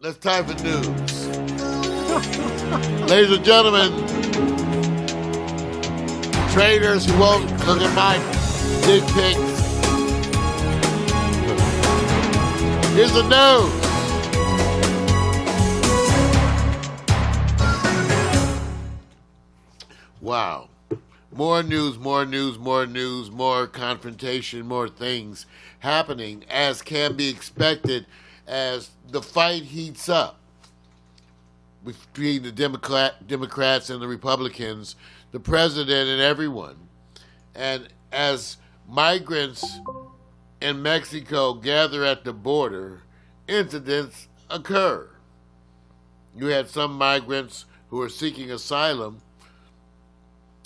It's time for news. Ladies and gentlemen, traders who won't look at my dick pics. Here's the news. Wow. More news, more news, more news, more confrontation, more things happening as can be expected as the fight heats up between the Democrats and the Republicans, the president and everyone. And as migrants in Mexico gather at the border, incidents occur. You had some migrants who are seeking asylum,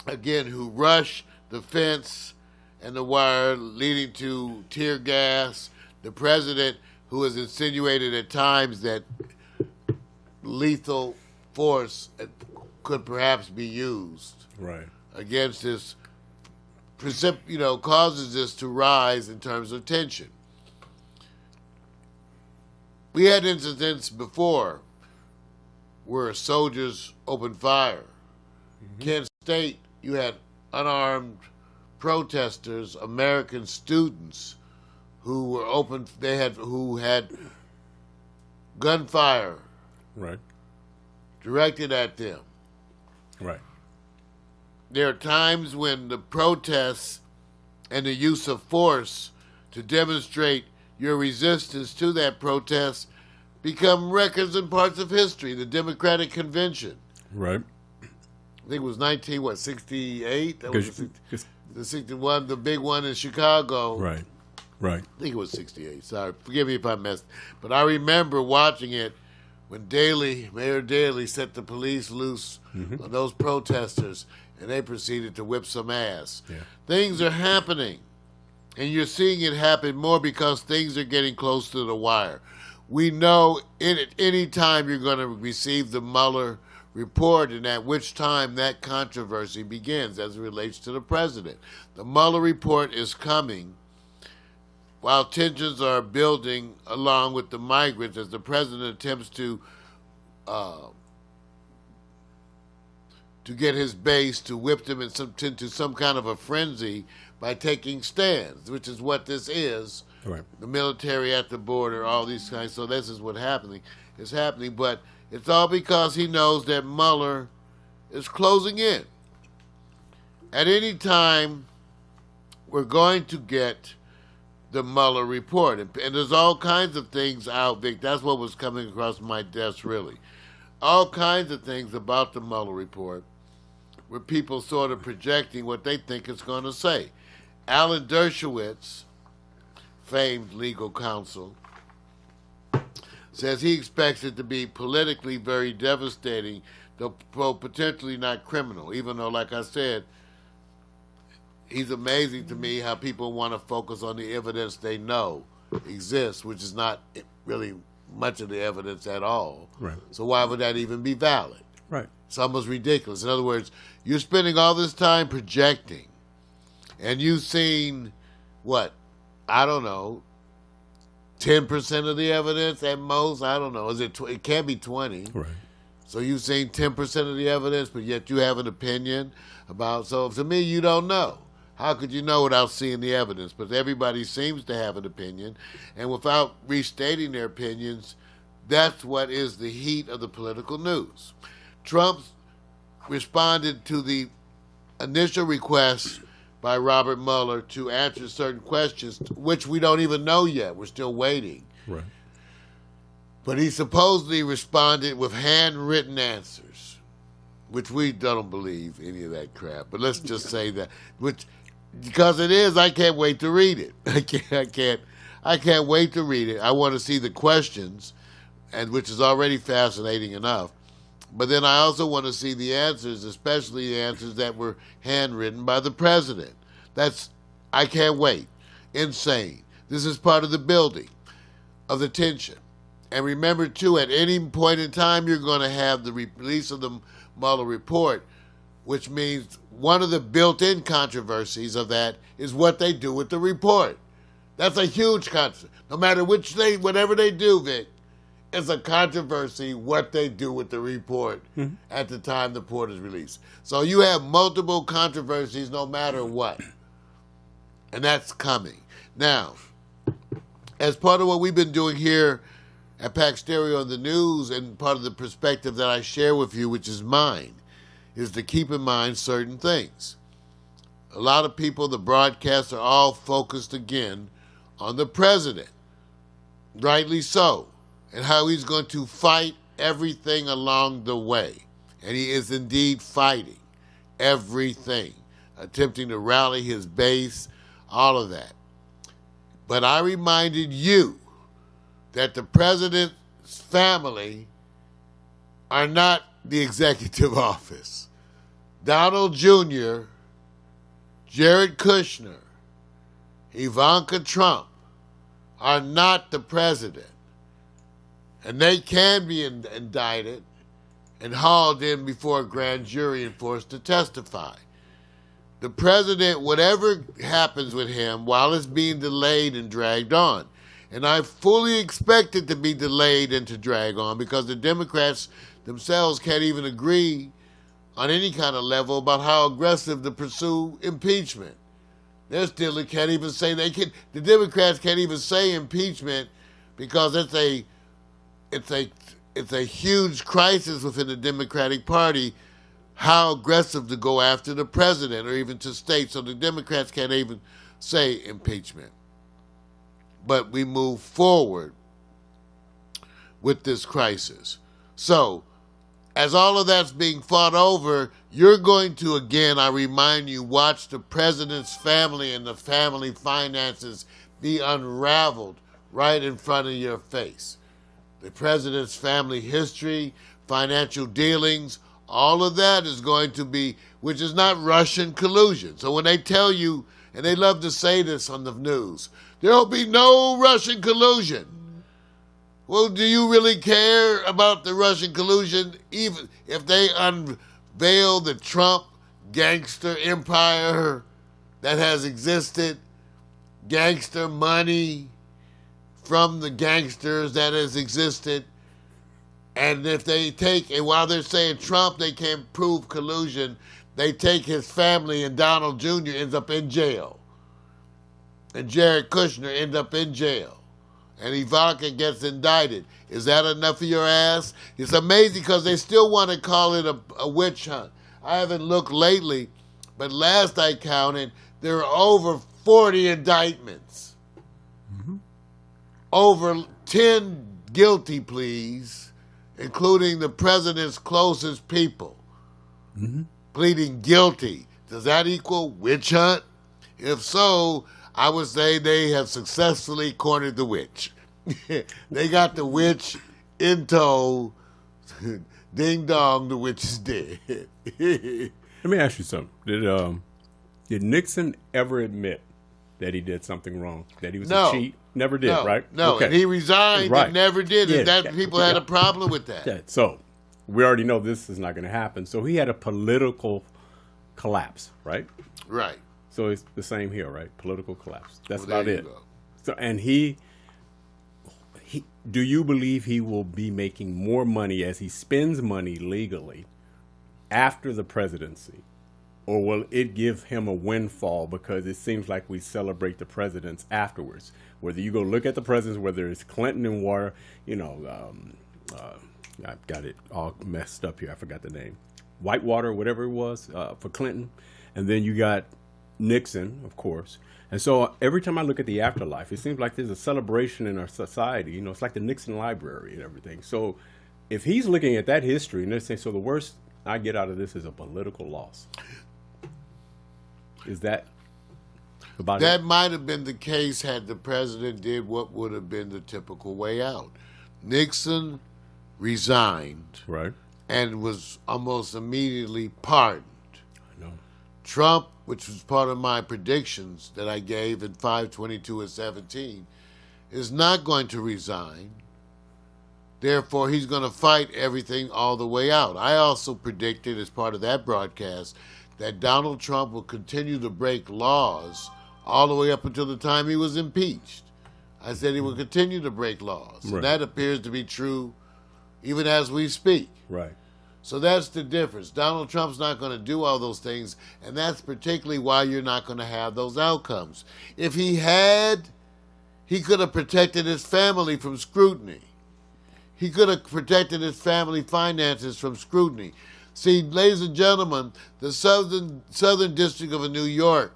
again, who rush the fence and the wire, leading to tear gas. The president, who has insinuated at times that lethal force could perhaps be used against this, causes this to rise in terms of tension. We had incidents before where soldiers opened fire. Kent State, you had unarmed protesters, American students who were who had gunfire directed at them. There are times when the protests and the use of force to demonstrate your resistance to that protest become records and parts of history. The Democratic Convention. I think it was 68? That was the 61, the big one in Chicago. I think it was 68. Sorry, forgive me if I messed. But I remember watching it when Mayor Daley set the police loose on those protesters, and they proceeded to whip some ass. Things are happening, and you're seeing it happen more because things are getting close to the wire. We know at any time you're going to receive the Mueller report, and at which time that controversy begins as it relates to the president. The Mueller report is coming while tensions are building along with the migrants as the president attempts to get his base to whip them into some kind of a frenzy by taking stands, which is what this is. The military at the border, all these kinds. So this is what's happening. It's happening, but it's all because he knows that Mueller is closing in. At any time, we're going to get the Mueller report. And there's all kinds of things out, Vic. That's what was coming across my desk, really. All kinds of things about the Mueller report where people sort of projecting what they think it's going to say. Alan Dershowitz, famed legal counsel, says he expects it to be politically very devastating, though potentially not criminal, even though, like I said, he's amazing to me how people want to focus on the evidence they know exists, which is not really much of the evidence at all. So why would that even be valid? It's almost ridiculous. In other words, you're spending all this time projecting, and you've seen, what, I don't know, 10% of the evidence at most? I don't know. It can't be 20. So you've seen 10% of the evidence, but yet you have an opinion about. So to me, you don't know. How could you know without seeing the evidence? But everybody seems to have an opinion, and without restating their opinions, that's what is the heat of the political news. Trump responded to the initial request by Robert Mueller to answer certain questions, which we don't even know yet. We're still waiting. But he supposedly responded with handwritten answers, which we don't believe any of that crap. But let's just say that, because it is, I can't wait to read it. I can't wait to read it. I want to see the questions, and which is already fascinating enough. But then I also want to see the answers, especially the answers that were handwritten by the president. I can't wait. Insane. This is part of the building of the tension. And remember, too, at any point in time, you're going to have the release of the Mueller report, which means one of the built-in controversies of that is what they do with the report. That's a huge controversy. No matter whatever they do, Vic, it's a controversy what they do with the report at the time the report is released. So you have multiple controversies no matter what. And that's coming. Now, as part of what we've been doing here at Pax Stereo on the Newz, and part of the perspective that I share with you, which is mine, is to keep in mind certain things. A lot of people, the broadcasts, are all focused again on the president, rightly so, and how he's going to fight everything along the way. And he is indeed fighting everything, attempting to rally his base, all of that. But I reminded you that the president's family are not the executive office. Donald Jr., Jared Kushner, Ivanka Trump are not the president. And they can be indicted and hauled in before a grand jury and forced to testify. The president, whatever happens with him, while it's being delayed and dragged on, and I fully expect it to be delayed and to drag on because the Democrats themselves can't even agree on any kind of level about how aggressive to pursue impeachment. They still can't even say the Democrats can't even say impeachment because it's a huge crisis within the Democratic Party how aggressive to go after the president or even to states. So the Democrats can't even say impeachment. But we move forward with this crisis. So, as all of that's being fought over, you're going to, again, I remind you, watch the president's family and the family finances be unraveled right in front of your face. The president's family history, financial dealings, all of that is going to be, which is not Russian collusion. So when they tell you, and they love to say this on the news, there'll be no Russian collusion. Well, do you really care about the Russian collusion, even if they unveil the Trump gangster empire that has existed, gangster money from the gangsters that has existed? And if they take, and while they're saying Trump, they can't prove collusion, they take his family, and Donald Jr. ends up in jail. And Jared Kushner ends up in jail. And Ivanka gets indicted. Is that enough for your ass? It's amazing because they still want to call it a witch hunt. I haven't looked lately, but last I counted, there are over 40 indictments. Mm-hmm. Over 10 guilty pleas, including the president's closest people, pleading guilty. Does that equal witch hunt? If so, I would say they have successfully cornered the witch. They got the witch in tow. Ding dong, the witch is dead. Let me ask you something. Did Nixon ever admit that he did something wrong? That he was a cheat? Never did, right? No, okay. And he resigned and never did. Yeah, and that people had a problem with that. Yeah. So we already know this is not going to happen. So he had a political collapse, right? Right. So it's the same here, right? Political collapse. That's about it. So, and he, do you believe he will be making more money as he spends money legally after the presidency? Or will it give him a windfall because it seems like we celebrate the presidents afterwards? Whether you go look at the presidents, whether it's Clinton and Water, I've got it all messed up here. I forgot the name. Whitewater, whatever it was, for Clinton. And then you got Nixon, of course. And so every time I look at the afterlife, it seems like there's a celebration in our society. You know, it's like the Nixon Library and everything. So if he's looking at that history and they're saying, so the worst I get out of this is a political loss. Is that about it? That might have been the case had the president did what would have been the typical way out. Nixon resigned, right, and was almost immediately pardoned. I know. Trump, which was part of my predictions that I gave in 5/22 and 17, is not going to resign. Therefore, he's going to fight everything all the way out. I also predicted, as part of that broadcast, that Donald Trump will continue to break laws all the way up until the time he was impeached. I said he will continue to break laws. Right. And that appears to be true even as we speak. Right. So that's the difference. Donald Trump's not going to do all those things, and that's particularly why you're not going to have those outcomes. If he had, he could have protected his family from scrutiny. He could have protected his family finances from scrutiny. See, ladies and gentlemen, the Southern District of New York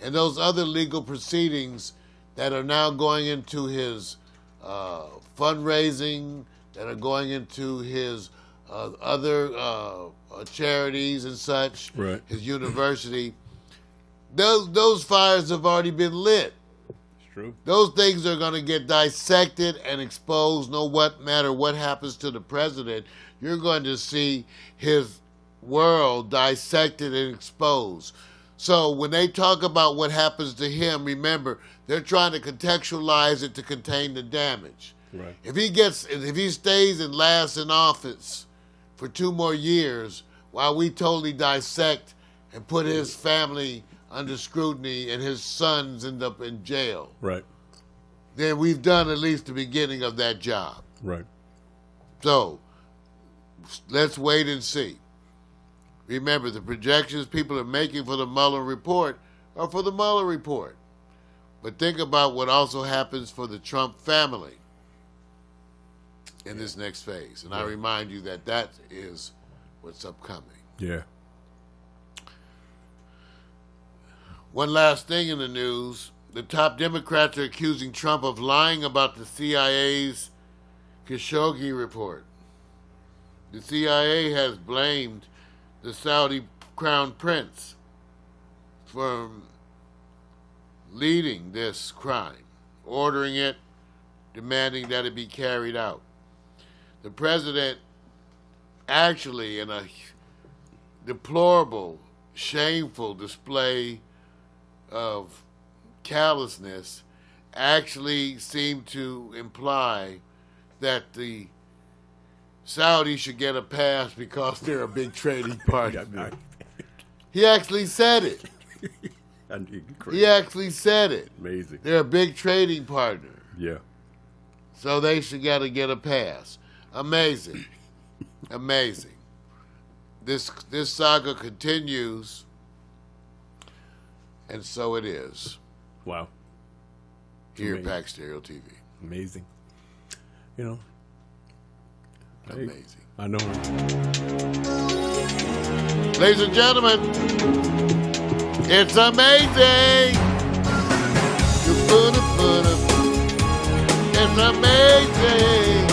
and those other legal proceedings that are now going into his fundraising, that are going into his other charities and such, right. his university, those fires have already been lit. It's true. Those things are going to get dissected and exposed. No matter what happens to the president, you're going to see his world dissected and exposed. So when they talk about what happens to him, remember, they're trying to contextualize it to contain the damage. Right. If he stays and lasts in office for 2 more years while we totally dissect and put his family under scrutiny and his sons end up in jail, right, then we've done at least the beginning of that job. Right. So let's wait and see. Remember, the projections people are making for the Mueller report are for the Mueller report. But think about what also happens for the Trump family in this next phase. And I remind you that that is what's upcoming. Yeah. One last thing in the news. The top Democrats are accusing Trump of lying about the CIA's Khashoggi report. The CIA has blamed the Saudi crown prince for leading this crime, ordering it, demanding that it be carried out. The president actually, in a deplorable, shameful display of callousness, actually seemed to imply that the Saudis should get a pass because they're a big trading partner. He actually said it. He actually said it. Amazing. They're a big trading partner. Yeah. So they should gotta get a pass. Amazing. Amazing. This saga continues, and so it is. Wow. Here at Pax Stereo TV. Amazing. You know. Amazing. I know. Ladies and gentlemen, it's amazing. It's amazing.